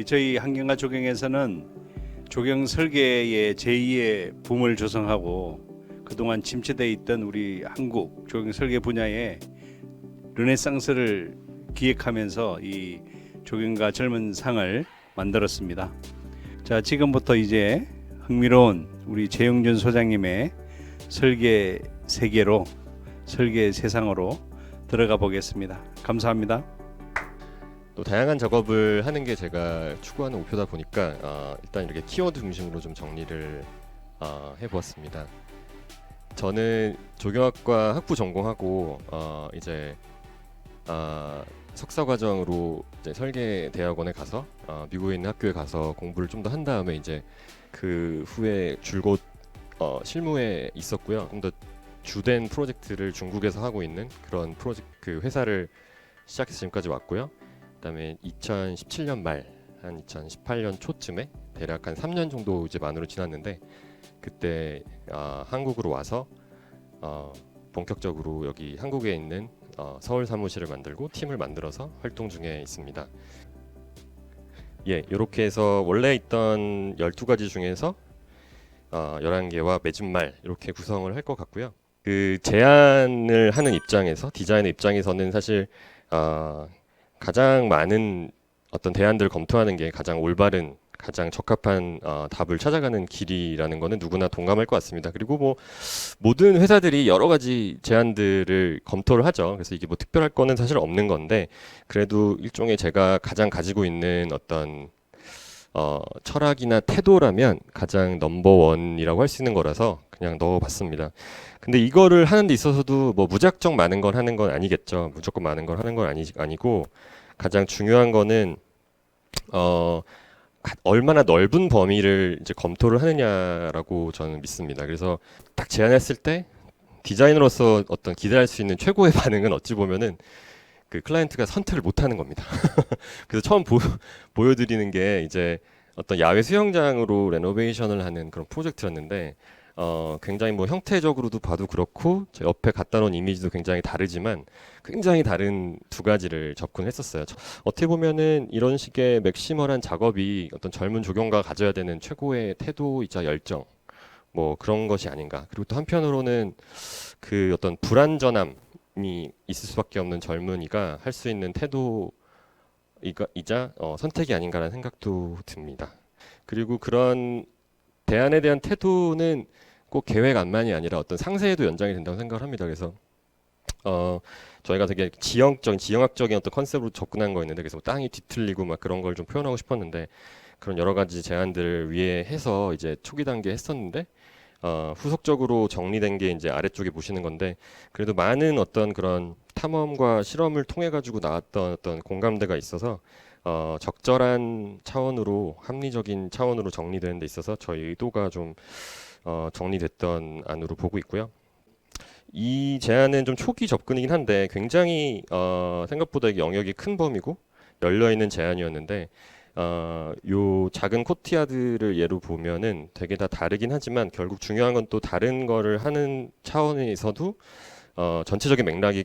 저희 환경과 조경에서는 조경 설계의 제2의 붐을 조성하고 그동안 침체되어 있던 우리 한국 조경 설계 분야에 르네상스를 기획하면서 이 조경가 젊은 상을 만들었습니다. 자, 지금부터 이제 흥미로운 우리 재용준 소장님의 설계 세계로, 설계 세상으로 들어가 보겠습니다. 감사합니다. 또 다양한 작업을 하는 게 제가 추구하는 목표다 보니까 일단 이렇게 키워드 중심으로 좀 정리를 해보았습니다. 저는 조경학과 학부 전공하고 이제 석사 과정으로 이제 설계 대학원에 가서 미국에 있는 학교에 가서 공부를 좀 더 한 다음에 이제 그 후에 줄곧 실무에 있었고요. 좀 더 주된 프로젝트를 중국에서 하고 있는 그런 프로젝트 그 회사를 시작해서 지금까지 왔고요. 그다음에 2017년 말 한 2018년 초쯤에 대략 한 3년 정도 이제 만으로 지났는데 그때 한국으로 와서 본격적으로 여기 한국에 있는 서울 사무실을 만들고 팀을 만들어서 활동 중에 있습니다. 예, 이렇게 해서 원래 있던 12가지 중에서 11개와 맺은 말 이렇게 구성을 할 것 같고요. 그 제안을 하는 입장에서 디자이너 입장에서는 사실 가장 많은 어떤 대안들을 검토하는 게 가장 올바른 가장 적합한 답을 찾아가는 길이라는 거는 누구나 동감할 것 같습니다. 그리고 뭐 모든 회사들이 여러 가지 제안들을 검토를 하죠. 그래서 이게 뭐 특별할 거는 사실 없는 건데 그래도 일종의 제가 가장 가지고 있는 어떤 철학이나 태도라면 가장 넘버원이라고 할 수 있는 거라서 그냥 넣어봤습니다. 근데 이거를 하는 데 있어서도 뭐 무작정 많은 걸 하는 건 아니겠죠. 무조건 많은 걸 하는 건 아니고 가장 중요한 거는 얼마나 넓은 범위를 이제 검토를 하느냐라고 저는 믿습니다. 그래서 딱 제안했을 때 디자이너로서 어떤 기대할 수 있는 최고의 반응은 어찌 보면은 그 클라이언트가 선택을 못 하는 겁니다. 그래서 처음 보여드리는 게 이제 어떤 야외 수영장으로 레노베이션을 하는 그런 프로젝트였는데 굉장히 뭐 형태적으로도 봐도 그렇고 제 옆에 갖다 놓은 이미지도 굉장히 다르지만 굉장히 다른 두 가지를 접근했었어요. 어떻게 보면은 이런 식의 맥시멀한 작업이 어떤 젊은 조경가가 가져야 되는 최고의 태도이자 열정 뭐 그런 것이 아닌가. 그리고 또 한편으로는 그 어떤 불완전함이 있을 수밖에 없는 젊은이가 할 수 있는 태도이자 선택이 아닌가라는 생각도 듭니다. 그리고 그런 대안에 대한 태도는 꼭 계획안만이 아니라 어떤 상세에도 연장이 된다고 생각을 합니다. 그래서 저희가 되게 지형학적인 어떤 컨셉으로 접근한 거였는데 그래서 뭐 땅이 뒤틀리고 막 그런 걸 좀 표현하고 싶었는데 그런 여러 가지 제안들을 위해 해서 이제 초기 단계에 했었는데 후속적으로 정리된 게 이제 아래쪽에 보시는 건데 그래도 많은 어떤 그런 탐험과 실험을 통해 가지고 나왔던 어떤 공감대가 있어서 적절한 차원으로 합리적인 차원으로 정리되는 데 있어서 저희 의도가 좀 정리됐던 안으로 보고 있고요. 이 제안은 좀 초기 접근이긴 한데 굉장히 생각보다 이게 영역이 큰 범위고 열려 있는 제안이었는데 요 작은 코트야드를 예로 보면은 되게 다 다르긴 하지만 결국 중요한 건 또 다른 거를 하는 차원에서도 전체적인 맥락이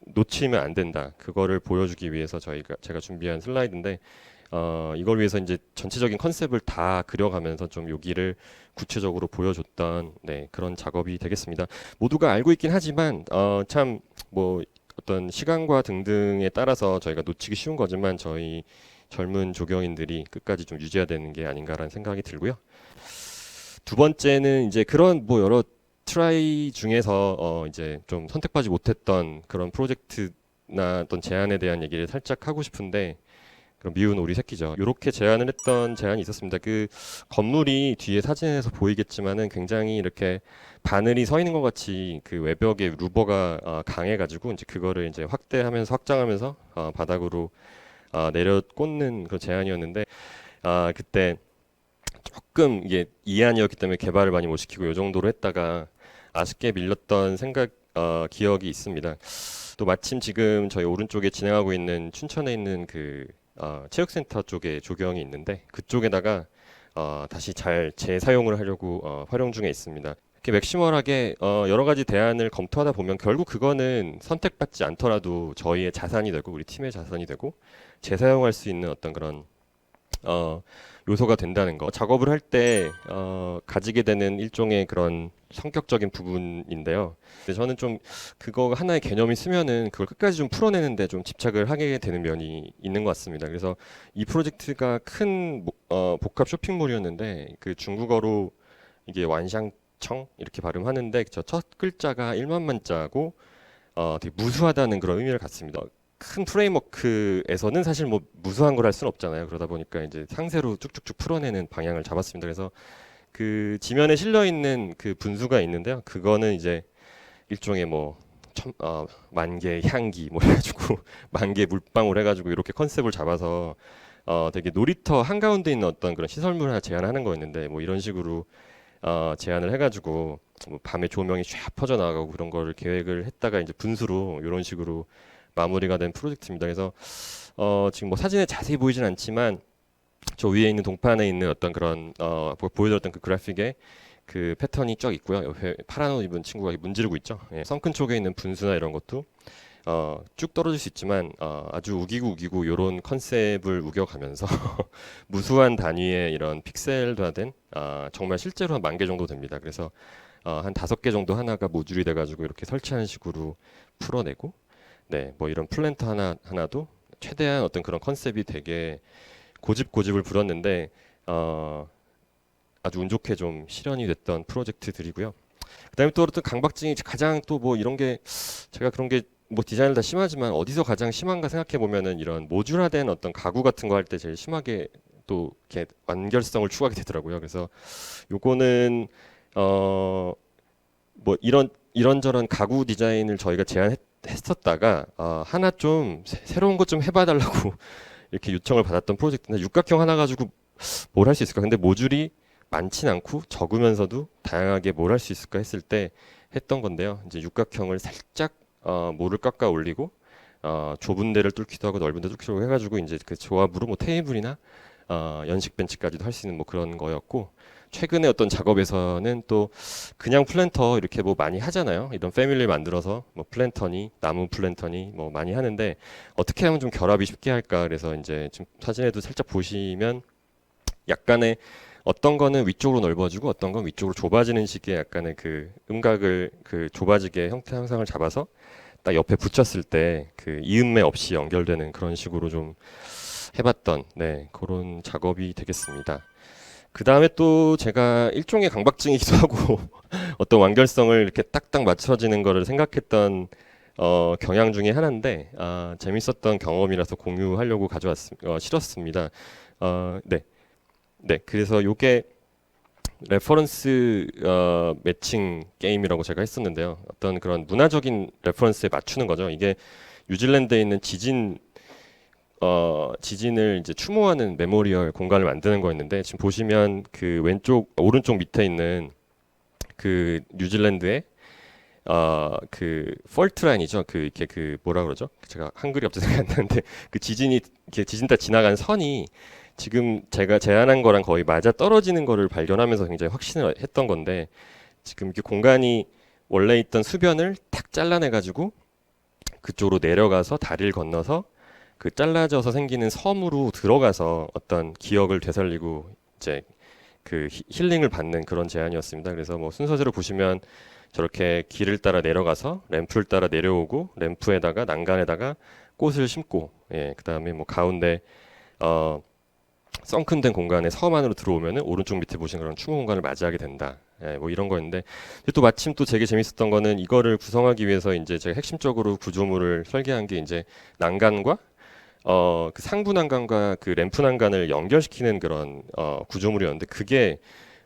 놓치면 안 된다. 그거를 보여주기 위해서 제가 준비한 슬라이드인데 이걸 위해서 이제 전체적인 컨셉을 다 그려가면서 좀 여기를 구체적으로 보여줬던 그런 작업이 되겠습니다. 모두가 알고 있긴 하지만 참 뭐 어떤 시간과 등등에 따라서 저희가 놓치기 쉬운 거지만 저희 젊은 조경인들이 끝까지 좀 유지해야 되는 게 아닌가라는 생각이 들고요. 두 번째는 이제 그런 뭐 여러 트라이 중에서 이제 좀 선택받지 못했던 그런 프로젝트나 어떤 제안에 대한 얘기를 살짝 하고 싶은데 그럼 미운 오리 새끼죠. 이렇게 제안을 했던 제안이 있었습니다. 그 건물이 뒤에 사진에서 보이겠지만은 굉장히 이렇게 바늘이 서 있는 것 같이 그 외벽에 루버가 강해가지고 이제 그거를 이제 확대하면서 확장하면서 바닥으로 내려 꽂는 그런 제안이었는데 그때 조금 이게 이안이었기 때문에 개발을 많이 못 시키고 이 정도로 했다가 아쉽게 밀렸던 기억이 있습니다. 또 마침 지금 저희 오른쪽에 진행하고 있는 춘천에 있는 그 체육센터 쪽에 조경이 있는데 그쪽에다가 다시 잘 재사용을 하려고 활용 중에 있습니다. 이렇게 맥시멀하게 여러 가지 대안을 검토하다 보면 결국 그거는 선택받지 않더라도 저희의 자산이 되고 우리 팀의 자산이 되고 재사용할 수 있는 어떤 그런 요소가 된다는 거. 작업을 할 때 가지게 되는 일종의 그런 성격적인 부분인데요. 근데 저는 좀 그거 하나의 개념이 쓰면은 그걸 끝까지 좀 풀어내는데 좀 집착을 하게 되는 면이 있는 것 같습니다. 그래서 이 프로젝트가 큰 복합 쇼핑몰이었는데 그 중국어로 이게 완샹청 이렇게 발음하는데 저 첫 글자가 1만 만자고 되게 무수하다는 그런 의미를 갖습니다. 큰 프레임워크에서는 사실 뭐 무수한 걸 할 수는 없잖아요. 그러다 보니까 이제 상세로 쭉쭉쭉 풀어내는 방향을 잡았습니다. 그래서 그 지면에 실려 있는 그 분수가 있는데요. 그거는 이제 일종의 뭐 만개 향기 뭐 해가지고 만개 물방울 해가지고 이렇게 컨셉을 잡아서 되게 놀이터 한가운데 있는 어떤 그런 시설물 하나 제안하는 거였는데 뭐 이런 식으로 제안을 해가지고 뭐 밤에 조명이 쫙 퍼져 나가고 그런 거를 계획을 했다가 이제 분수로 이런 식으로 마무리가 된 프로젝트입니다. 그래서 지금 뭐 사진에 자세히 보이진 않지만 저 위에 있는 동판에 있는 어떤 그런 보여드렸던 그 그래픽에 그 패턴이 쫙 있고요. 옆에 파란 옷 입은 친구가 문지르고 있죠. 예, 성큰 쪽에 있는 분수나 이런 것도 쭉 떨어질 수 있지만 아주 우기고 이런 컨셉을 우겨가면서 무수한 단위의 이런 픽셀화된 정말 실제로 한 10,000개 정도 됩니다. 그래서 한 5개 정도 하나가 모듈이 돼가지고 이렇게 설치하는 식으로 풀어내고 네, 뭐 이런 플랜터 하나도 최대한 어떤 그런 컨셉이 되게 고집을 부렸는데 아주 운 좋게 좀 실현이 됐던 프로젝트들이고요. 그다음에 또 어떤 강박증이 가장 또 뭐 이런 게 제가 그런 게 뭐 디자인을 다 심하지만 어디서 가장 심한가 생각해 보면은 이런 모듈화된 어떤 가구 같은 거 할 때 제일 심하게 또 이렇게 완결성을 추구하게 되더라고요. 그래서 요거는 뭐 이런저런 가구 디자인을 저희가 제안했었다가 하나 좀 새로운 것 좀 해봐 달라고 이렇게 요청을 받았던 프로젝트인데 육각형 하나 가지고 뭘 할 수 있을까? 근데 모듈이 많진 않고 적으면서도 다양하게 뭘 할 수 있을까 했을 때 했던 건데요. 이제 육각형을 살짝 모를 깎아 올리고 좁은 데를 뚫기도 하고 넓은 데 뚫기도 하고 해가지고 이제 그 조합으로 뭐 테이블이나 연식 벤치까지도 할 수 있는 뭐 그런 거였고 최근에 어떤 작업에서는 또 그냥 플랜터 이렇게 뭐 많이 하잖아요. 이런 패밀리 만들어서 뭐 플랜터니 나무 플랜터니 뭐 많이 하는데 어떻게 하면 좀 결합이 쉽게 할까? 그래서 이제 지금 사진에도 살짝 보시면 약간의 어떤 거는 위쪽으로 넓어지고 어떤 건 위쪽으로 좁아지는 식의 약간의 그 음각을 그 좁아지게 형상을 잡아서 딱 옆에 붙였을 때 그 이음매 없이 연결되는 그런 식으로 좀 해봤던 네 그런 작업이 되겠습니다. 그 다음에 또 제가 일종의 강박증이기도 하고 어떤 완결성을 이렇게 딱딱 맞춰지는 거를 생각했던 경향 중에 하나인데 재밌었던 경험이라서 공유하려고 실었습니다. 네. 네, 그래서 요게 레퍼런스 매칭 게임이라고 제가 했었는데요. 어떤 그런 문화적인 레퍼런스에 맞추는 거죠. 이게 뉴질랜드에 있는 지진을 이제 추모하는 메모리얼 공간을 만드는 거였는데 지금 보시면 그 오른쪽 밑에 있는 그 뉴질랜드의 그 폴트 라인이죠. 그 이렇게 그 뭐라 그러죠? 제가 한글이 갑자기 생각 안 나는데 그 지진이 이렇게 지진 다 지나간 선이 지금 제가 제안한 거랑 거의 맞아 떨어지는 거를 발견하면서 굉장히 확신을 했던 건데 지금 이렇게 공간이 원래 있던 수변을 탁 잘라내 가지고 그쪽으로 내려가서 다리를 건너서 그 잘라져서 생기는 섬으로 들어가서 어떤 기억을 되살리고 이제 그 힐링을 받는 그런 제안이었습니다. 그래서 뭐 순서대로 보시면 저렇게 길을 따라 내려가서 램프를 따라 내려오고 램프에다가 난간에다가 꽃을 심고 그다음에 뭐 가운데 썬큰된 공간에 섬 안으로 들어오면은 오른쪽 밑에 보시는 그런 추모 공간을 맞이하게 된다. 뭐 이런 거였는데 또 마침 또 되게 재밌었던 거는 이거를 구성하기 위해서 이제 제가 핵심적으로 구조물을 설계한 게 이제 난간과 그 상부 난간과 그 램프 난간을 연결시키는 그런 구조물이었는데 그게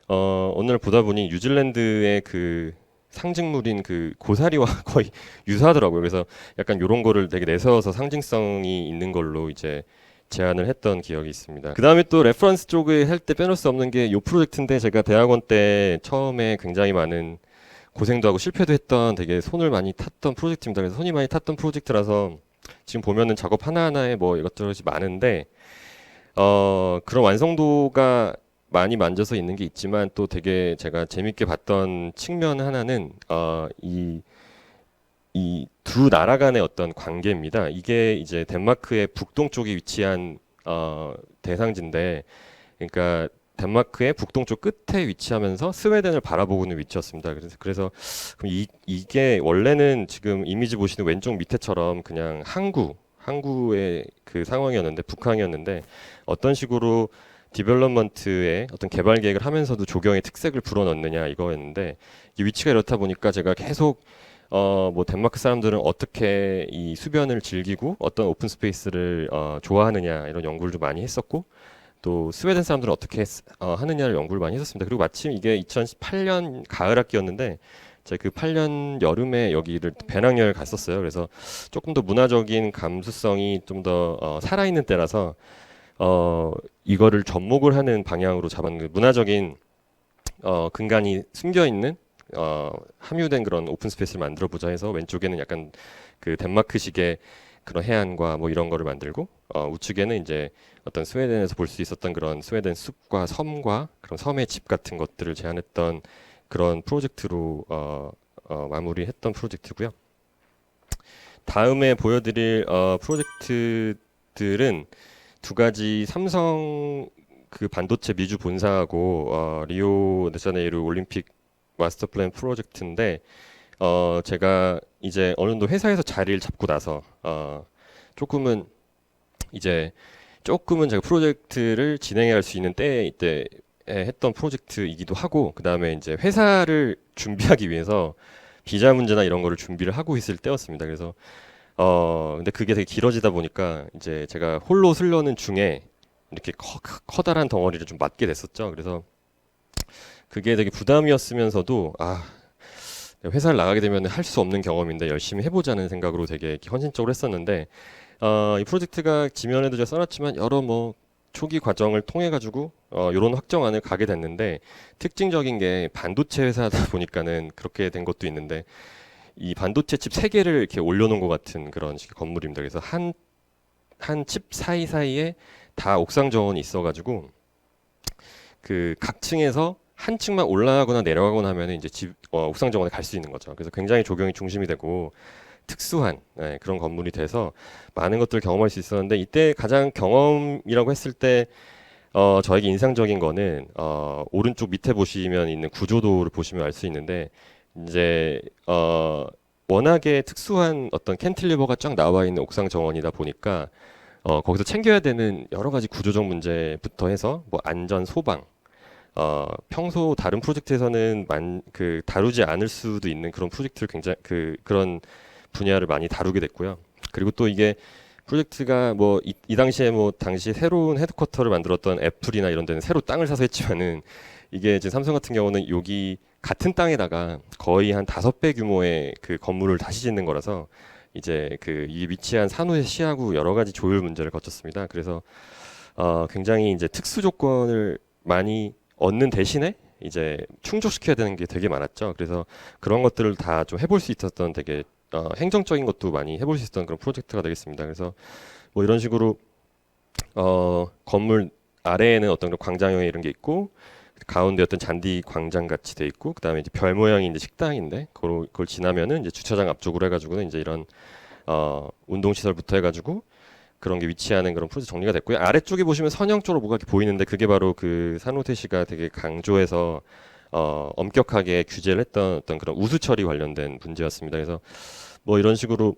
오늘 보다 보니 뉴질랜드의 그 상징물인 그 고사리와 거의 유사하더라고요. 그래서 약간 요런 거를 되게 내세워서 상징성이 있는 걸로 이제 제안을 했던 기억이 있습니다. 그 다음에 또 레퍼런스 쪽에 할 때 빼놓을 수 없는 게 요 프로젝트인데 제가 대학원 때 처음에 굉장히 많은 고생도 하고 실패도 했던 되게 손을 많이 탔던 프로젝트입니다. 그래서 손이 많이 탔던 프로젝트라서 지금 보면은 작업 하나하나에 뭐 이것저것이 많은데 그런 완성도가 많이 만져서 있는 게 있지만 또 되게 제가 재밌게 봤던 측면 하나는 이 두 나라 간의 어떤 관계입니다. 이게 이제 덴마크의 북동쪽에 위치한 대상지인데, 그러니까 덴마크의 북동쪽 끝에 위치하면서 스웨덴을 바라보고 있는 위치였습니다. 그래서 그럼 이게 원래는 지금 이미지 보시는 왼쪽 밑에처럼 그냥 항구의 그 상황이었는데, 북항이었는데, 어떤 식으로 디벨롭먼트의 어떤 개발 계획을 하면서도 조경의 특색을 불어넣느냐 이거였는데, 이 위치가 이렇다 보니까 제가 계속 뭐 덴마크 사람들은 어떻게 이 수변을 즐기고 어떤 오픈 스페이스를 좋아하느냐 이런 연구를 좀 많이 했었고, 또 스웨덴 사람들은 어떻게 하느냐를 연구를 많이 했었습니다. 그리고 마침 이게 2018년 가을 학기였는데 제가 그 8년 여름에 여기를 배낭여행을 갔었어요. 그래서 조금 더 문화적인 감수성이 좀 더 살아있는 때라서 이거를 접목을 하는 방향으로 잡았는데, 문화적인 근간이 숨겨 있는 함유된 그런 오픈 스페이스를 만들어 보자 해서 왼쪽에는 약간 그 덴마크식의 그런 해안과 뭐 이런 거를 만들고, 우측에는 이제 어떤 스웨덴에서 볼 수 있었던 그런 스웨덴 숲과 섬과 그런 섬의 집 같은 것들을 제안했던 그런 프로젝트로 마무리했던 프로젝트고요. 다음에 보여드릴 프로젝트들은 두 가지, 삼성 그 반도체 미주 본사하고 리오데자네이루 올림픽 마스터 플랜 프로젝트인데, 제가 이제 어느 정도 회사에서 자리를 잡고 나서 조금은 제가 프로젝트를 진행할 수 있는 때에 이때 했던 프로젝트이기도 하고, 그 다음에 이제 회사를 준비하기 위해서 비자 문제나 이런 거를 준비를 하고 있을 때였습니다. 그래서 근데 그게 되게 길어지다 보니까 이제 제가 홀로 쓰려는 중에 이렇게 커다란 덩어리를 좀 맡게 됐었죠. 그래서 그게 되게 부담이었으면서도 회사를 나가게 되면 할 수 없는 경험인데 열심히 해보자는 생각으로 되게 이렇게 헌신적으로 했었는데, 이 프로젝트가 지면에도 제가 써놨지만 여러 뭐 초기 과정을 통해 가지고 이런 확정안을 가게 됐는데, 특징적인 게 반도체 회사다 보니까는 그렇게 된 것도 있는데, 이 반도체 칩 세 개를 이렇게 올려놓은 것 같은 그런 식의 건물입니다. 그래서 한 칩 사이사이에 다 옥상 정원이 있어가지고 그 각 층에서 한 층만 올라가거나 내려가거나 하면 이제 옥상 정원에 갈 수 있는 거죠. 그래서 굉장히 조경이 중심이 되고 특수한 그런 건물이 돼서 많은 것들을 경험할 수 있었는데, 이때 가장 경험이라고 했을 때 저에게 인상적인 거는 오른쪽 밑에 보시면 있는 구조도를 보시면 알 수 있는데, 이제 워낙에 특수한 어떤 캔틸리버가 쫙 나와 있는 옥상 정원이다 보니까 거기서 챙겨야 되는 여러 가지 구조적 문제부터 해서 뭐 안전, 소방, 평소 다른 프로젝트에서는 다루지 않을 수도 있는 그런 프로젝트를 굉장히 그런 분야를 많이 다루게 됐고요. 그리고 또 이게 프로젝트가 뭐 이 당시에 뭐 당시 새로운 헤드쿼터를 만들었던 애플이나 이런 데는 새로 땅을 사서 했지만은, 이게 이제 삼성 같은 경우는 여기 같은 땅에다가 거의 한 5배 규모의 그 건물을 다시 짓는 거라서 이제 이 위치한 산호의 시야구 여러 가지 조율 문제를 거쳤습니다. 그래서 굉장히 이제 특수 조건을 많이 얻는 대신에 이제 충족시켜야 되는 게 되게 많았죠. 그래서 그런 것들을 다 좀 해볼 수 있었던 되게 행정적인 것도 많이 해볼 수 있었던 그런 프로젝트가 되겠습니다. 그래서 뭐 이런 식으로 건물 아래에는 어떤 그런 광장형 이런 게 있고, 가운데 어떤 잔디 광장 같이 돼 있고, 그다음에 이제 별 모양의 이제 식당인데 그걸 지나면은 이제 주차장 앞쪽으로 해가지고는 이제 이런 운동시설부터 해가지고 그런 게 위치하는 그런 프로젝트 정리가 됐고요. 아래쪽에 보시면 선형 쪽으로 뭐가 이렇게 보이는데, 그게 바로 그 산호태시가 되게 강조해서 엄격하게 규제를 했던 어떤 그런 우수 처리 관련된 문제였습니다. 그래서 뭐 이런 식으로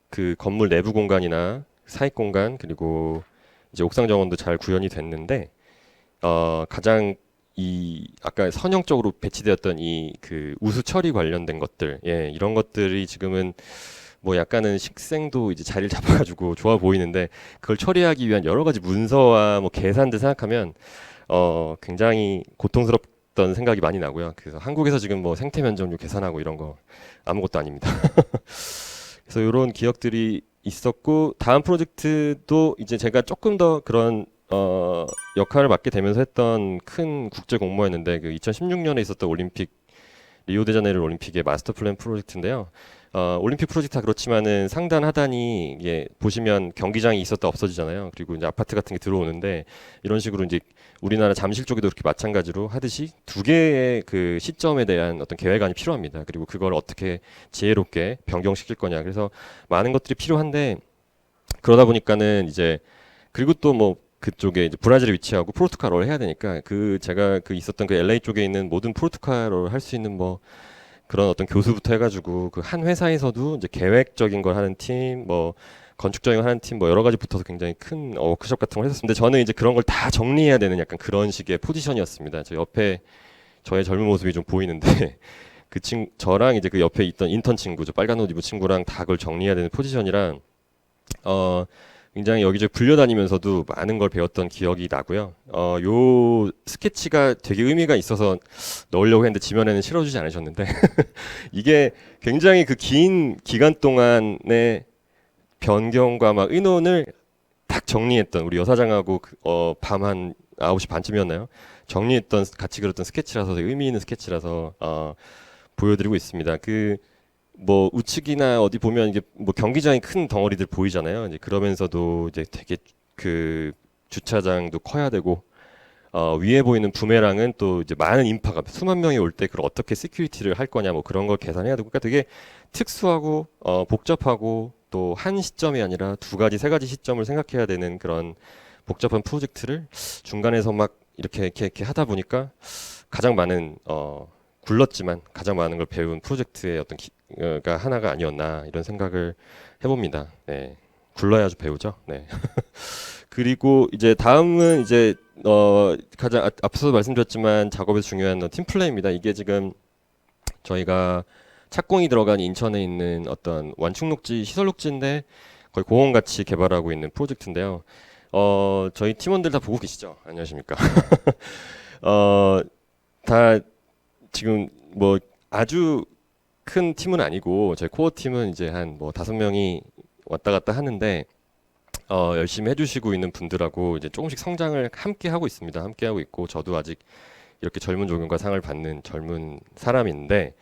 그 건물 내부 공간이나 사익 공간, 그리고 이제 옥상 정원도 잘 구현이 됐는데, 가장 아까 선형적으로 배치되었던 이 그 우수 처리 관련된 것들, 이런 것들이 지금은 뭐 약간은 식생도 이제 자리를 잡아가지고 좋아 보이는데, 그걸 처리하기 위한 여러 가지 문서와 뭐 계산들 생각하면 굉장히 고통스럽던 생각이 많이 나고요. 그래서 한국에서 지금 뭐 생태 면적률 계산하고 이런 거 아무것도 아닙니다. 그래서 이런 기억들이 있었고, 다음 프로젝트도 이제 제가 조금 더 그런 역할을 맡게 되면서 했던 큰 국제 공모였는데, 그 2016년에 있었던 리오데자네이루 올림픽의 마스터 플랜 프로젝트인데요. 올림픽 프로젝트가 그렇지만은 상단 하단이 이게 보시면 경기장이 있었다 없어지잖아요. 그리고 이제 아파트 같은 게 들어오는데, 이런 식으로 이제 우리나라 잠실 쪽에도 그렇게 마찬가지로 하듯이 두 개의 그 시점에 대한 어떤 계획안이 필요합니다. 그리고 그걸 어떻게 지혜롭게 변경시킬 거냐. 그래서 많은 것들이 필요한데, 그러다 보니까는 이제 그리고 또 뭐 그쪽에 이제 브라질에 위치하고 포르투갈어를 해야 되니까 그 제가 그 있었던 그 LA 쪽에 있는 모든 포르투갈어를 할 수 있는 뭐 그런 어떤 교수부터 해가지고 그 한 회사에서도 이제 계획적인 걸 하는 팀, 뭐 건축적인 걸 하는 팀, 뭐 여러 가지 붙어서 굉장히 큰 워크숍 같은 걸 했었는데 저는 이제 그런 걸 다 정리해야 되는 약간 그런 식의 포지션이었습니다. 저 옆에 저의 젊은 모습이 좀 보이는데 저랑 이제 그 옆에 있던 인턴 친구, 저 빨간 옷 입은 친구랑 다 그걸 정리해야 되는 포지션이랑 굉장히 여기저기 불려다니면서도 많은 걸 배웠던 기억이 나고요. 요 스케치가 되게 의미가 있어서 넣으려고 했는데 지면에는 실어주지 않으셨는데 이게 굉장히 그 긴 기간 동안의 변경과 막 의논을 딱 정리했던 우리 여사장하고 밤 한 9시 반쯤이었나요? 정리했던 같이 그렸던 스케치라서 되게 의미 있는 스케치라서 보여드리고 있습니다. 그 뭐 우측이나 어디 보면 이게 뭐 경기장이 큰 덩어리들 보이잖아요. 이제 그러면서도 이제 되게 그 주차장도 커야 되고 위에 보이는 부메랑은 또 이제 많은 인파가 수만 명이 올 때 그걸 어떻게 시큐리티를 할 거냐 뭐 그런 걸 계산해야 되고 그러니까 되게 특수하고 복잡하고 또 한 시점이 아니라 두 가지 세 가지 시점을 생각해야 되는 그런 복잡한 프로젝트를 중간에서 막 이렇게 하다 보니까 가장 많은 굴렀지만 가장 많은 걸 배운 프로젝트의 어떤 가 하나가 아니었나 이런 생각을 해봅니다. 네. 굴러야지 배우죠. 네. 그리고 이제 다음은 이제 가장 앞서 말씀드렸지만 작업에서 중요한 팀 플레이입니다. 이게 지금 저희가 착공이 들어간 인천에 있는 어떤 완충 녹지 시설 녹지인데 거의 공원 같이 개발하고 있는 프로젝트인데요. 저희 팀원들 다 보고 계시죠? 안녕하십니까? 다 지금 뭐 아주 큰 팀은 아니고 저희 코어 팀은 이제 한 뭐 5명이 왔다 갔다 하는데 열심히 해주시고 있는 분들하고 이제 조금씩 성장을 함께 하고 있습니다. 함께 하고 있고 저도 아직 이렇게 젊은 조경과 상을 받는 젊은 사람인데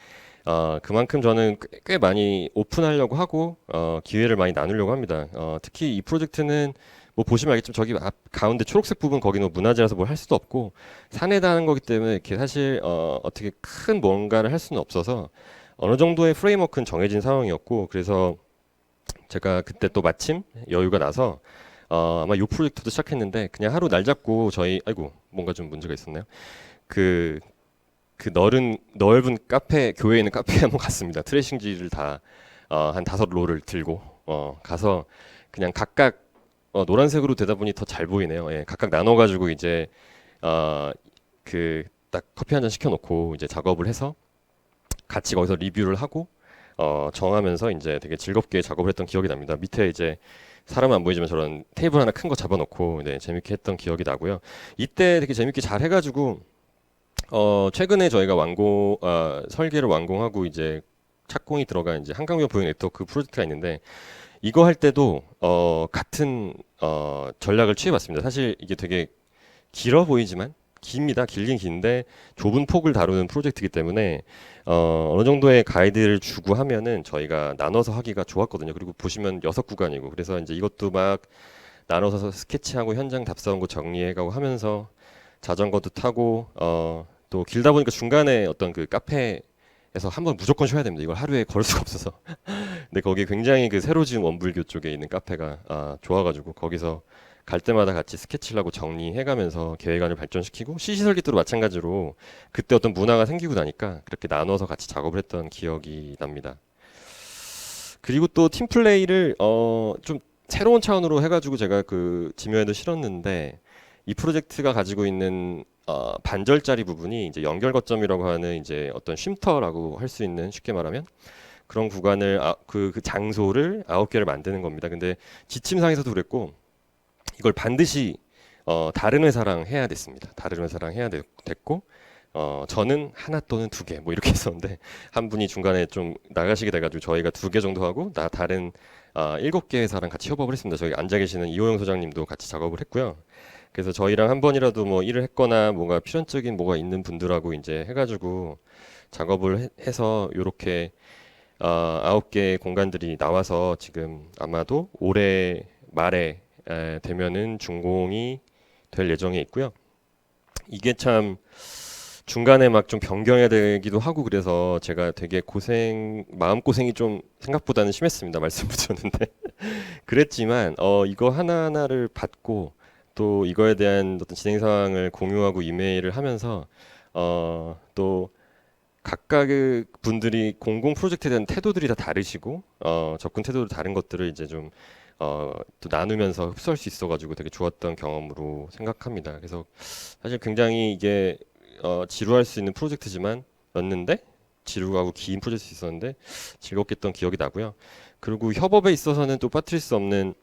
그만큼 저는 꽤 많이 오픈하려고 하고 기회를 많이 나누려고 합니다. 특히 이 프로젝트는 뭐 보시면 알겠지만 저기 앞 가운데 초록색 부분 거기는 문화재라서 뭘 할 수도 없고 산에다 하는 거기 때문에 이렇게 사실 어떻게 큰 뭔가를 할 수는 없어서 어느 정도의 프레임워크는 정해진 상황이었고 그래서 제가 그때 또 마침 여유가 나서 아마 이 프로젝트도 시작했는데 그냥 하루 날 잡고 저희 아이고 뭔가 좀 문제가 있었나요? 그 넓은 카페 교회에 있는 카페에 한번 갔습니다. 트레이싱지를 다 한 5롤을 들고 가서 그냥 각각 노란색으로 되다 보니 더 잘 보이네요. 예, 각각 나눠가지고 이제 그 딱 커피 한 잔 시켜놓고 이제 작업을 해서 같이 거기서 리뷰를 하고 정하면서 이제 되게 즐겁게 작업을 했던 기억이 납니다. 밑에 이제 사람은 안 보이지만 저런 테이블 하나 큰 거 잡아놓고 네, 재밌게 했던 기억이 나고요. 이때 되게 재밌게 잘 해가지고 최근에 저희가 설계를 완공하고 이제 착공이 들어간 이제 한강변 보행 네트워크 프로젝트가 있는데 이거 할 때도 같은 전략을 취해봤습니다. 사실 이게 되게 길어 보이지만 깁니다. 길긴 긴데 좁은 폭을 다루는 프로젝트이기 때문에 어느 정도의 가이드를 주고 하면은 저희가 나눠서 하기가 좋았거든요. 그리고 보시면 6구간이고 그래서 이제 이것도 막 나눠서 스케치하고 현장 답사원고 정리해가고 하면서 자전거도 타고 또 길다 보니까 중간에 어떤 그 카페에서 한번 무조건 쉬어야 됩니다. 이걸 하루에 걸을 수가 없어서. 근데 거기 굉장히 그 새로 지은 원불교 쪽에 있는 카페가 좋아가지고 거기서 갈 때마다 같이 스케치를 하고 정리해가면서 계획안을 발전시키고 CC 설계 때도 마찬가지로 그때 어떤 문화가 생기고 나니까 그렇게 나눠서 같이 작업을 했던 기억이 납니다. 그리고 또 팀플레이를 좀 새로운 차원으로 해가지고 제가 그 지면에도 실었는데 이 프로젝트가 가지고 있는 반절짜리 부분이 이제 연결 거점이라고 하는 이제 어떤 쉼터라고 할 수 있는 쉽게 말하면 그런 구간을 그 장소를 9개를 만드는 겁니다. 근데 지침상에서도 그랬고 이걸 반드시 다른 회사랑 해야 됐습니다. 다른 회사랑 해야 됐고 저는 하나 또는 2개 뭐 이렇게 했었는데 한 분이 중간에 좀 나가시게 돼가지고 저희가 2개 정도 하고 다른 7개 회사랑 같이 협업을 했습니다. 저희 앉아 계시는 이호영 소장님도 같이 작업을 했고요. 그래서 저희랑 한 번이라도 뭐 일을 했거나 뭔가 필연적인 뭐가 있는 분들하고 이제 해가지고 작업을 해서 요렇게 9개 공간들이 나와서 지금 아마도 올해 말에 되면은 준공이 될 예정에 있고요. 이게 참 중간에 막 좀 변경해야 되기도 하고 그래서 제가 되게 마음고생이 좀 생각보다는 심했습니다. 말씀 못 드렸는데 그랬지만 이거 하나하나를 받고 또 이거에 대한 어떤 진행 상황을 공유하고 이메일을 하면서 또 각각의 분들이 공공 프로젝트에 대한 태도들이 다 다르시고 접근 태도도 다른 것들을 이제 좀 또 나누면서 흡수할 수 있어가지고 되게 좋았던 경험으로 생각합니다. 그래서 사실 굉장히 이게 지루할 수 있는 프로젝트지만 였는데 지루하고 긴 프로젝트 있었는데 즐겁게 했던 기억이 나고요. 그리고 협업에 있어서는 또 빠뜨릴 수 없는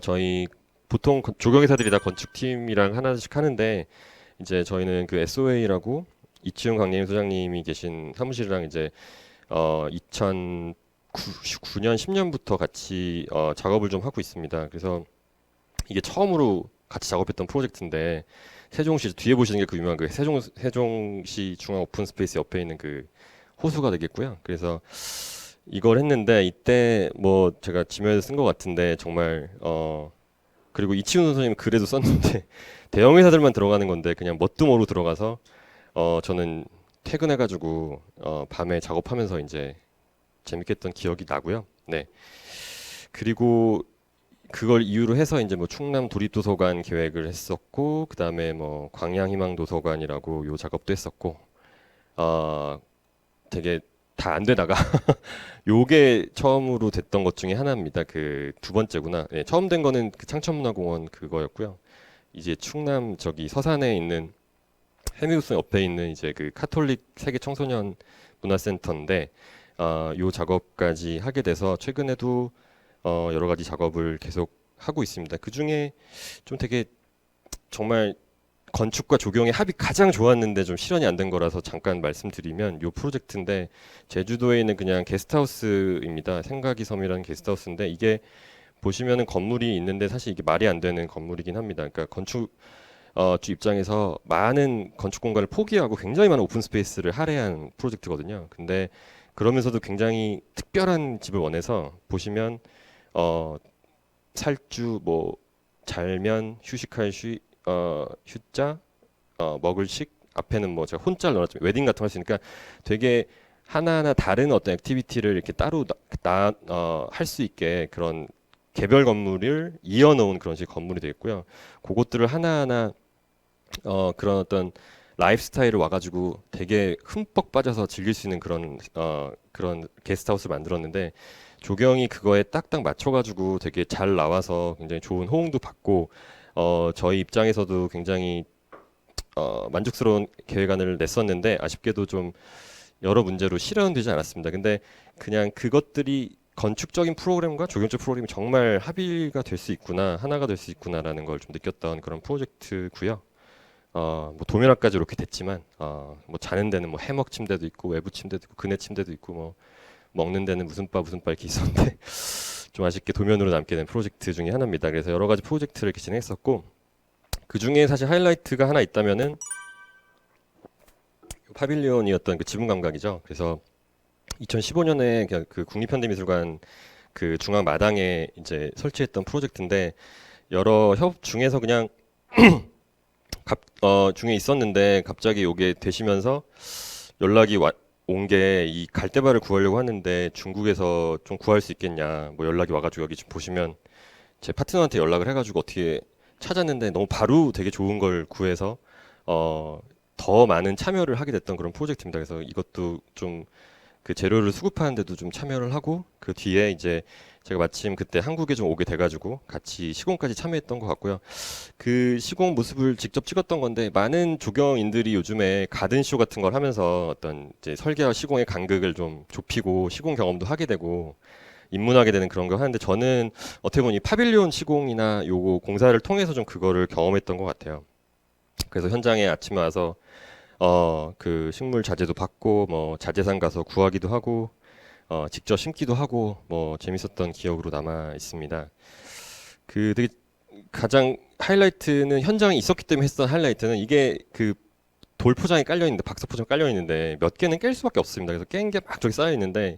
저희 보통 조경회사들이 다 건축팀이랑 하나씩 하는데 이제 저희는 그 SOA라고 이치훈 강예임 소장님이 계신 사무실이랑 이제 2009년 10년부터 같이 작업을 좀 하고 있습니다. 그래서 이게 처음으로 같이 작업했던 프로젝트인데 세종시 뒤에 보시는 게 그 유명한 그 세종시 중앙 오픈 스페이스 옆에 있는 그 호수가 되겠고요. 그래서 이걸 했는데 이때 뭐 제가 지면에서 쓴 것 같은데 정말 그리고 이치훈 선생님 글에도 썼는데 대형 회사들만 들어가는 건데 그냥 뭣도 모르고 들어가서 저는 퇴근해가지고 밤에 작업하면서 이제 재밌게 했던 기억이 나고요. 네. 그리고 그걸 이유로 해서 이제 뭐 충남 도립도서관 계획을 했었고 그다음에 뭐 광양희망도서관이라고 요 작업도 했었고 되게 다 안 되다가 요게 처음으로 됐던 것 중에 하나입니다. 그 두 번째구나. 네, 처음 된 거는 그 창천문화공원 그거였고요. 이제 충남 저기 서산에 있는 해미우스 옆에 있는 이제 그 카톨릭 세계 청소년 문화센터인데 요 작업까지 하게 돼서 최근에도 여러 가지 작업을 계속 하고 있습니다. 그 중에 좀 되게 정말 건축과 조경의 합이 가장 좋았는데 좀 실현이 안 된 거라서 잠깐 말씀드리면 요 프로젝트인데 제주도에 있는 그냥 게스트하우스입니다. 생가기 섬이라는 게스트하우스인데 이게 보시면은 건물이 있는데 사실 이게 말이 안 되는 건물이긴 합니다. 그러니까 건축 주 입장에서 많은 건축 공간을 포기하고 굉장히 많은 오픈 스페이스를 할애한 프로젝트거든요. 근데 그러면서도 굉장히 특별한 집을 원해서 보시면 살주 뭐 잘면 휴식할 휴자 먹을 식 앞에는 뭐 제가 혼자를 넣어놨지만 웨딩 같은 거 할 수 있으니까 되게 하나하나 다른 어떤 액티비티를 이렇게 따로 할 수 있게 그런 개별 건물을 이어놓은 그런 식 건물이 되겠고요. 그것들을 하나하나 그런 어떤 라이프 스타일을 와가지고 되게 흠뻑 빠져서 즐길 수 있는 그런 게스트하우스를 만들었는데 조경이 그거에 딱딱 맞춰가지고 되게 잘 나와서 굉장히 좋은 호응도 받고 저희 입장에서도 굉장히 만족스러운 계획안을 냈었는데 아쉽게도 좀 여러 문제로 실현은 되지 않았습니다. 근데 그냥 그것들이 건축적인 프로그램과 조경적 프로그램이 정말 합의가 될 수 있구나, 하나가 될 수 있구나라는 걸 좀 느꼈던 그런 프로젝트고요. 뭐 도면화까지 이렇게 됐지만 뭐 자는 데는 뭐 해먹 침대도 있고 외부 침대도 있고 그네 침대도 있고 뭐 먹는 데는 무슨 바 이렇게 있었는데 좀 아쉽게 도면으로 남게 된 프로젝트 중에 하나입니다. 그래서 여러 가지 프로젝트를 이렇게 진행했었고 그 중에 사실 하이라이트가 하나 있다면은 파빌리온이었던 그 지붕 감각이죠. 그래서 2015년에 그 국립현대미술관 그 중앙 마당에 이제 설치했던 프로젝트인데 여러 협업 중에서 그냥 중에 있었는데 갑자기 요게 되시면서 연락이 온 게 이 갈대바를 구하려고 하는데 중국에서 좀 구할 수 있겠냐 뭐 연락이 와가지고 여기 지금 보시면 제 파트너한테 연락을 해가지고 어떻게 찾았는데 너무 바로 되게 좋은 걸 구해서 더 많은 참여를 하게 됐던 그런 프로젝트입니다. 그래서 이것도 좀 그 재료를 수급하는데도 좀 참여를 하고 그 뒤에 이제 제가 마침 그때 한국에 좀 오게 돼가지고 같이 시공까지 참여했던 것 같고요. 그 시공 모습을 직접 찍었던 건데 많은 조경인들이 요즘에 가든쇼 같은 걸 하면서 어떤 이제 설계와 시공의 간극을 좀 좁히고 시공 경험도 하게 되고 입문하게 되는 그런 거 하는데 저는 어떻게 보면 이 파빌리온 시공이나 요거 공사를 통해서 좀 그거를 경험했던 것 같아요. 그래서 현장에 아침에 와서 그 식물 자재도 받고 뭐 자재상 가서 구하기도 하고 직접 심기도 하고 뭐 재밌었던 기억으로 남아 있습니다. 그 되게 가장 하이라이트는 현장에 있었기 때문에 했던 하이라이트는 이게 그 돌포장이 깔려 있는데 박스포장 깔려 있는데 몇 개는 깰 수밖에 없습니다. 그래서 깬 게 막 저기 쌓여 있는데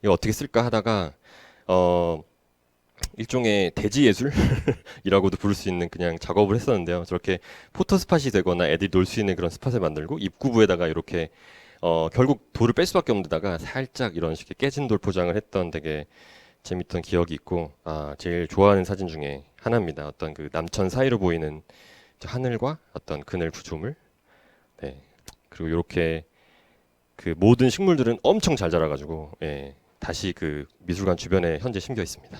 이거 어떻게 쓸까 하다가 일종의 대지 예술이라고도 부를 수 있는 그냥 작업을 했었는데요. 저렇게 포토 스팟이 되거나 애들이 놀 수 있는 그런 스팟을 만들고 입구부에다가 이렇게 결국 돌을 뺄 수밖에 없는 데다가 살짝 이런 식의 깨진 돌 포장을 했던 되게 재밌던 기억이 있고 제일 좋아하는 사진 중에 하나입니다. 어떤 그 남천 사이로 보이는 이제 하늘과 어떤 그늘 구조물. 네. 그리고 이렇게 그 모든 식물들은 엄청 잘 자라가지고 다시 그 미술관 주변에 현재 심겨 있습니다.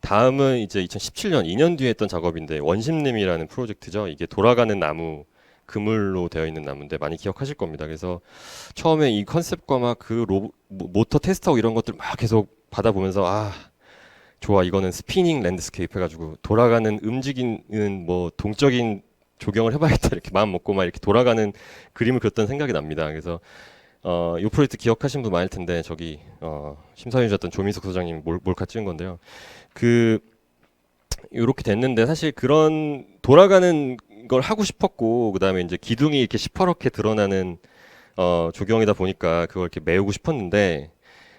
다음은 이제 2017년 2년 뒤에 했던 작업인데 원심림이라는 프로젝트죠. 이게 돌아가는 나무 그물로 되어 있는 나무인데 많이 기억하실 겁니다. 그래서 처음에 이 컨셉과 막 그 모터 테스트하고 이런 것들 막 계속 받아보면서 좋아 이거는 스피닝 랜드스케이프 해가지고 돌아가는 움직이는 뭐 동적인 조경을 해봐야겠다 이렇게 마음 먹고 막 이렇게 돌아가는 그림을 그렸던 생각이 납니다. 그래서 이 프로젝트 기억하신 분 많을 텐데 저기 심사위원이셨던 조민석 소장님 몰카 찍은 건데요. 그 이렇게 됐는데 사실 그런 돌아가는 걸 하고 싶었고 그다음에 이제 기둥이 이렇게 시퍼렇게 드러나는 조경이다 보니까 그걸 이렇게 메우고 싶었는데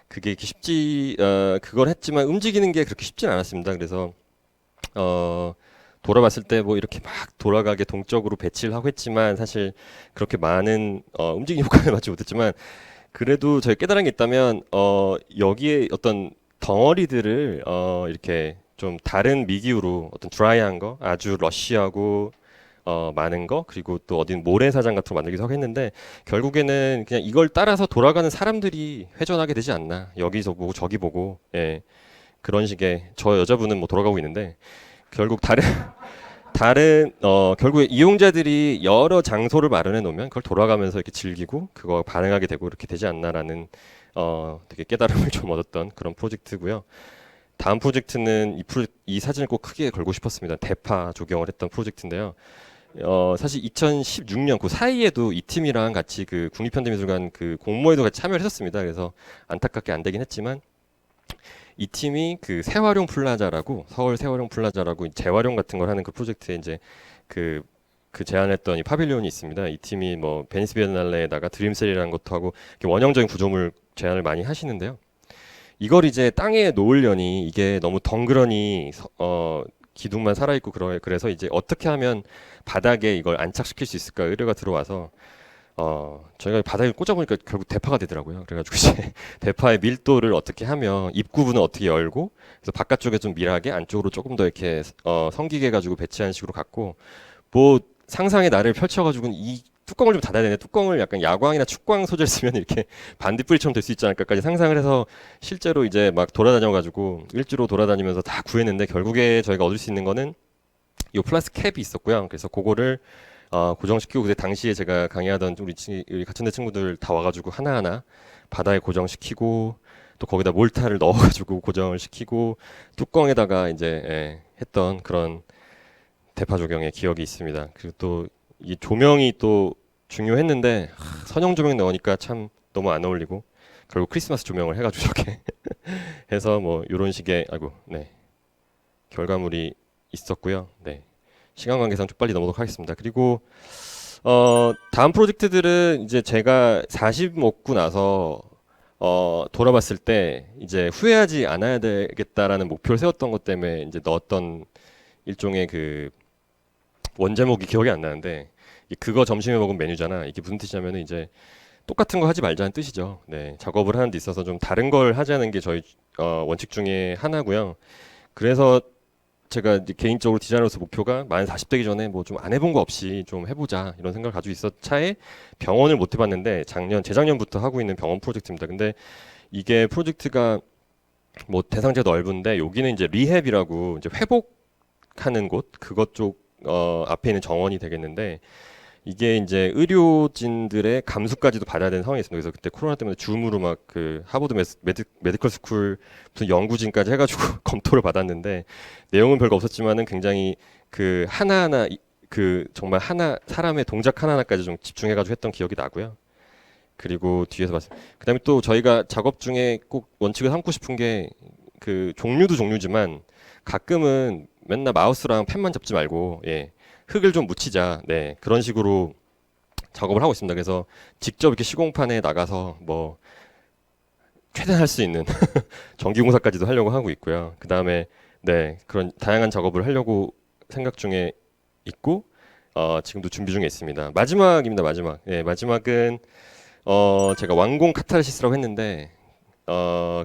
그게 이렇게 그걸 했지만 움직이는 게 그렇게 쉽진 않았습니다. 그래서 돌아봤을 때 뭐 이렇게 막 돌아가게 동적으로 배치를 하고 했지만 사실 그렇게 많은 움직임 효과를 맞지 못했지만 그래도 저희 깨달은 게 있다면 여기에 어떤 덩어리들을 이렇게 좀 다른 미기후로 어떤 드라이한 거 아주 러쉬하고 많은 거 그리고 또 어딘 모래사장 같은 거 만들기도 하고 했는데 결국에는 그냥 이걸 따라서 돌아가는 사람들이 회전하게 되지 않나 여기서 보고 저기 보고 그런 식의 저 여자분은 뭐 돌아가고 있는데 결국 결국에 이용자들이 여러 장소를 마련해 놓으면 그걸 돌아가면서 이렇게 즐기고 그거 반응하게 되고 이렇게 되지 않나라는 되게 깨달음을 좀 얻었던 그런 프로젝트고요. 다음 프로젝트는 이 사진을 꼭 크게 걸고 싶었습니다. 대파 조경을 했던 프로젝트인데요. 사실 2016년 그 사이에도 이 팀이랑 같이 그 국립현대미술관 그 공모에도 같이 참여를 했었습니다. 그래서 안타깝게 안 되긴 했지만 이 팀이 그 세화룡 플라자라고 서울 세화룡 플라자라고 재활용 같은 걸 하는 그 프로젝트에 이제 그 제안했던 이 파빌리온이 있습니다. 이 팀이 뭐 베니스 비엔날레에다가 드림셀이라는 것도 하고 이렇게 원형적인 구조물 제안을 많이 하시는데요. 이걸 이제 땅에 놓으려니 이게 너무 덩그러니 기둥만 살아있고 그래서 이제 어떻게 하면 바닥에 이걸 안착시킬 수 있을까 의뢰가 들어와서 저희가 바닥에 꽂아보니까 결국 대파가 되더라고요. 그래가지고 이제 대파의 밀도를 어떻게 하면 입구부는 어떻게 열고 그래서 바깥쪽에 좀 밀하게 안쪽으로 조금 더 이렇게 성기게 가지고 배치한 식으로 갔고 뭐 상상의 나를 펼쳐가지고 이 뚜껑을 좀 닫아야 되네. 뚜껑을 약간 야광이나 축광 소재를 쓰면 이렇게 반딧불이처럼 될 수 있지 않을까까지 상상을 해서 실제로 이제 막 돌아다녀가지고 일주로 돌아다니면서 다 구했는데 결국에 저희가 얻을 수 있는 거는 이 플라스틱 캡이 있었고요. 그래서 그거를 고정시키고 그때 당시에 제가 강의하던 우리 가천대 친구들 다 와가지고 하나하나 바닥에 고정시키고 또 거기다 몰타를 넣어가지고 고정을 시키고 뚜껑에다가 이제 했던 그런 대파 조경의 기억이 있습니다. 그리고 또 이 조명이 또 중요했는데 선형 조명 넣으니까 참 너무 안 어울리고 결국 크리스마스 조명을 해가지고 저렇게 해서 뭐 이런 식의 결과물이 있었고요. 네. 시간 관계상 좀 빨리 넘어가도록 하겠습니다. 그리고 다음 프로젝트들은 이제 제가 40 먹고 나서 돌아봤을 때 이제 후회하지 않아야 되겠다라는 목표를 세웠던 것 때문에 이제 넣었던 일종의 그 원제목이 기억이 안 나는데 그거 점심에 먹은 메뉴잖아. 이게 무슨 뜻이냐면은 이제 똑같은 거 하지 말자는 뜻이죠. 네, 작업을 하는 데 있어서 좀 다른 걸 하자는 게 저희 원칙 중에 하나고요. 그래서 제가 이제 개인적으로 디자이너로서 목표가 만 40되기 전에 뭐 좀 안 해본 거 없이 좀 해보자 이런 생각을 가지고 있었 차에 병원을 못 해봤는데 재작년부터 하고 있는 병원 프로젝트입니다. 근데 이게 프로젝트가 뭐 대상자가 넓은데 여기는 이제 리헵이라고 이제 회복하는 곳 그것 쪽 앞에 있는 정원이 되겠는데 이게 이제 의료진들의 감수까지도 받아야 되는 상황이 있습니다. 그래서 그때 코로나 때문에 줌으로 막 그 하버드 메디컬 스쿨 무슨 연구진까지 해가지고 검토를 받았는데 내용은 별거 없었지만은 굉장히 그 하나하나 그 정말 사람의 동작 하나하나까지 좀 집중해가지고 했던 기억이 나고요. 그리고 뒤에서 봤습니다. 그다음에 또 저희가 작업 중에 꼭 원칙을 삼고 싶은 게 그 종류도 종류지만 가끔은 맨날 마우스랑 펜만 잡지 말고 흙을 좀 묻히자. 네, 그런 식으로 작업을 하고 있습니다. 그래서 직접 이렇게 시공판에 나가서 뭐 최대한 할 수 있는 전기공사까지도 하려고 하고 있고요. 그 다음에 그런 다양한 작업을 하려고 생각 중에 있고 지금도 준비 중에 있습니다. 마지막입니다. 마지막. 마지막은 제가 완공 카타르시스라고 했는데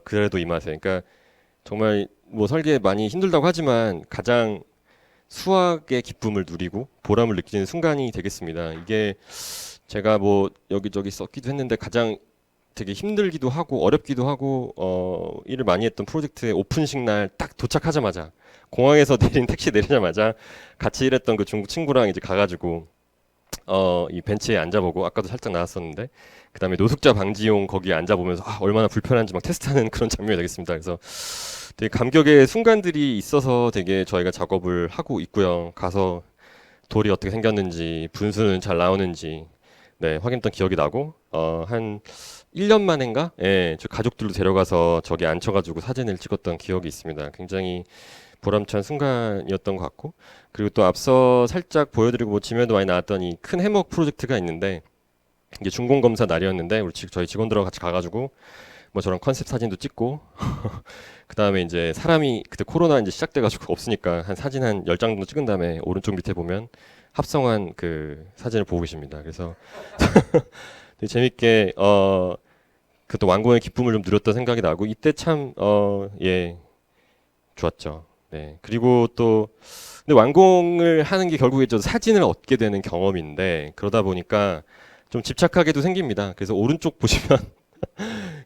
그래도 이 맛에 그러니까 정말 뭐 설계 많이 힘들다고 하지만 가장 수학의 기쁨을 누리고 보람을 느끼는 순간이 되겠습니다. 이게 제가 뭐 여기저기 썼기도 했는데 가장 되게 힘들기도 하고 어렵기도 하고 일을 많이 했던 프로젝트의 오픈식 날 딱 도착하자마자 공항에서 내린 택시 내리자마자 같이 일했던 그 중국 친구랑 이제 가가지고 이 벤치에 앉아보고 아까도 살짝 나왔었는데 그다음에 노숙자 방지용 거기에 앉아보면서 얼마나 불편한지 막 테스트하는 그런 장면이 되겠습니다. 그래서 되게 감격의 순간들이 있어서 되게 저희가 작업을 하고 있고요. 가서 돌이 어떻게 생겼는지 분수는 잘 나오는지 네, 확인했던 기억이 나고 한 1년 만인가? 예, 저 가족들로 데려가서 저기 앉혀가지고 사진을 찍었던 기억이 있습니다. 굉장히 보람찬 순간이었던 것 같고 그리고 또 앞서 살짝 보여드리고 뭐 지면도 많이 나왔던 이 큰 해먹 프로젝트가 있는데 이게 준공검사 날이었는데 우리 저희 직원들하고 같이 가가지고 뭐 저랑 컨셉 사진도 찍고 그 다음에 이제 사람이 그때 코로나 이제 시작돼가지고 없으니까 한 사진 한 10장 정도 찍은 다음에 오른쪽 밑에 보면 합성한 그 사진을 보고 계십니다. 그래서 되게 재밌게 그또 완공의 기쁨을 좀 누렸던 생각이 나고 이때 참 예 좋았죠. 네 그리고 또 근데 완공을 하는 게 결국에 저 사진을 얻게 되는 경험인데 그러다 보니까 좀 집착하게도 생깁니다. 그래서 오른쪽 보시면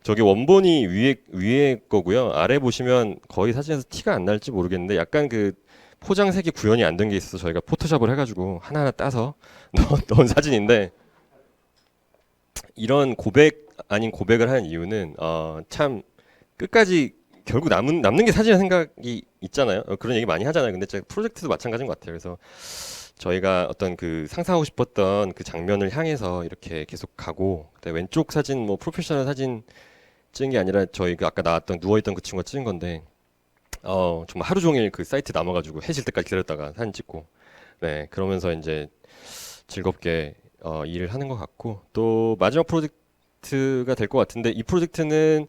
저게 원본이 위에 거고요. 아래 보시면 거의 사진에서 티가 안 날지 모르겠는데 약간 그 포장색이 구현이 안 된 게 있어서 저희가 포토샵을 해가지고 하나하나 따서 넣은 사진인데 이런 고백 아닌 고백을 하는 이유는 참 끝까지 결국 남는 게 사진이라는 생각이 있잖아요. 그런 얘기 많이 하잖아요. 근데 제 프로젝트도 마찬가지인 것 같아요. 그래서 저희가 어떤 그 상상하고 싶었던 그 장면을 향해서 이렇게 계속 가고 그다음에 왼쪽 사진 뭐 프로페셔널 사진 찍은 게 아니라 저희 그 아까 나왔던 누워있던 그 친구가 찍은 건데 정말 하루 종일 그 사이트 남아가지고 해질 때까지 기다렸다가 사진 찍고 네 그러면서 이제 즐겁게 일을 하는 것 같고 또 마지막 프로젝트가 될 것 같은데 이 프로젝트는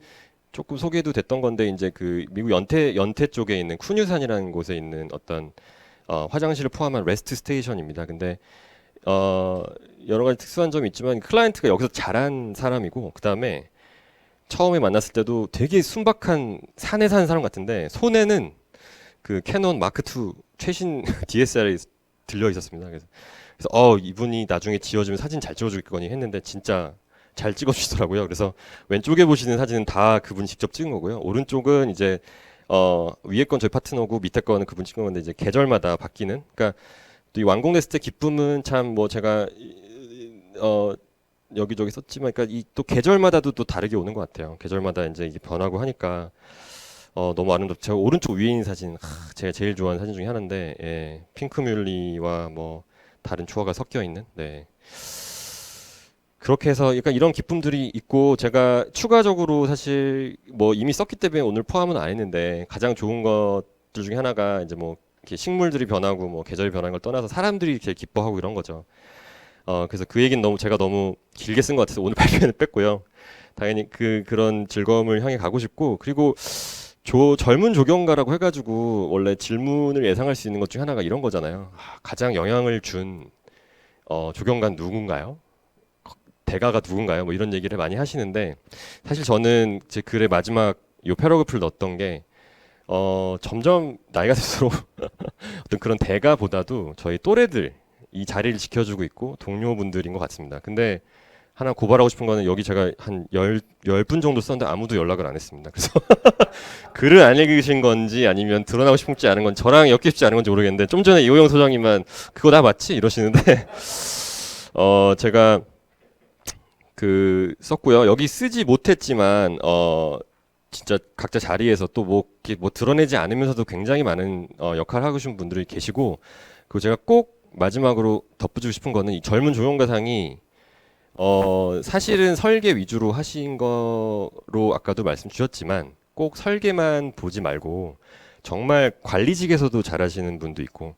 조금 소개도 됐던 건데 이제 그 미국 연태 쪽에 있는 쿠뉴산이라는 곳에 있는 어떤 화장실을 포함한 레스트 스테이션입니다. 근데 여러 가지 특수한 점이 있지만 클라이언트가 여기서 자란 사람이고 그 다음에 처음에 만났을 때도 되게 순박한 산에 사는 사람 같은데 손에는 그 캐논 마크 II 최신 DSLR이 들려 있었습니다. 그래서 이분이 나중에 지어주면 사진 잘 찍어주겠거니 했는데 진짜 잘 찍어주시더라고요. 그래서 왼쪽에 보시는 사진은 다 그분이 직접 찍은 거고요. 오른쪽은 이제 위에 건 저희 파트너고 밑에 거는 그분 찍은 건데 이제 계절마다 바뀌는. 그러니까 또 이 완공됐을 때 기쁨은 참 뭐 제가 여기저기 썼지만, 그러니까 이 또 계절마다도 또 다르게 오는 것 같아요. 계절마다 이제 이게 변하고 하니까 너무 아름답죠. 제가 오른쪽 위에 있는 사진, 제가 제일 좋아하는 사진 중에 하나인데, 예, 핑크뮬리와 뭐 다른 초화가 섞여 있는. 네. 그렇게 해서 약간 이런 기쁨들이 있고 제가 추가적으로 사실 뭐 이미 썼기 때문에 오늘 포함은 안 했는데 가장 좋은 것들 중에 하나가 이제 뭐 이렇게 식물들이 변하고 뭐 계절이 변하는 걸 떠나서 사람들이 이렇게 기뻐하고 이런 거죠. 그래서 그 얘기는 제가 너무 길게 쓴 것 같아서 오늘 발표는 뺐고요. 당연히 그런 즐거움을 향해 가고 싶고 그리고 젊은 조경가라고 해가지고 원래 질문을 예상할 수 있는 것 중에 하나가 이런 거잖아요. 가장 영향을 준 조경가 누군가요? 대가가 누군가요? 뭐 이런 얘기를 많이 하시는데 사실 저는 제 글의 마지막 요 패러그래프를 넣었던 게 점점 나이가 들수록 어떤 그런 대가보다도 저희 또래들 이 자리를 지켜주고 있고 동료분들인 것 같습니다. 근데 하나 고발하고 싶은 거는 여기 제가 한 10분 정도 썼는데 아무도 연락을 안 했습니다. 그래서 글을 안 읽으신 건지 아니면 드러나고 싶지 않은 건지 저랑 엮여 싶지 않은 건지 모르겠는데 좀 전에 이호영 소장님만 그거 다 맞지? 이러시는데 제가 썼고요. 여기 쓰지 못했지만 진짜 각자 자리에서 또 뭐 드러내지 않으면서도 굉장히 많은 역할을 하고 계신 분들이 계시고 그리고 제가 꼭 마지막으로 덧붙이고 싶은 거는 이 젊은 조형가상이 사실은 설계 위주로 하신 거로 아까도 말씀 주셨지만 꼭 설계만 보지 말고 정말 관리직에서도 잘하시는 분도 있고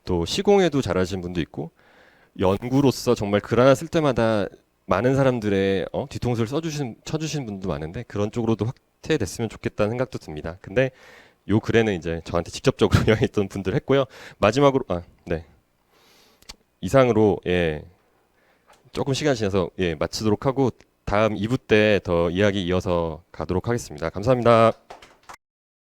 또 시공에도 잘하시는 분도 있고 연구로서 정말 글 하나 쓸 때마다 많은 사람들의 뒤통수를 쳐주시는 분도 많은데 그런 쪽으로도 확대됐으면 좋겠다는 생각도 듭니다. 근데 요 글에는 이제 저한테 직접적으로 영향했던 분들 했고요. 마지막으로 네. 이상으로 조금 시간 지나서 마치도록 하고 다음 2부 때 더 이야기 이어서 가도록 하겠습니다. 감사합니다.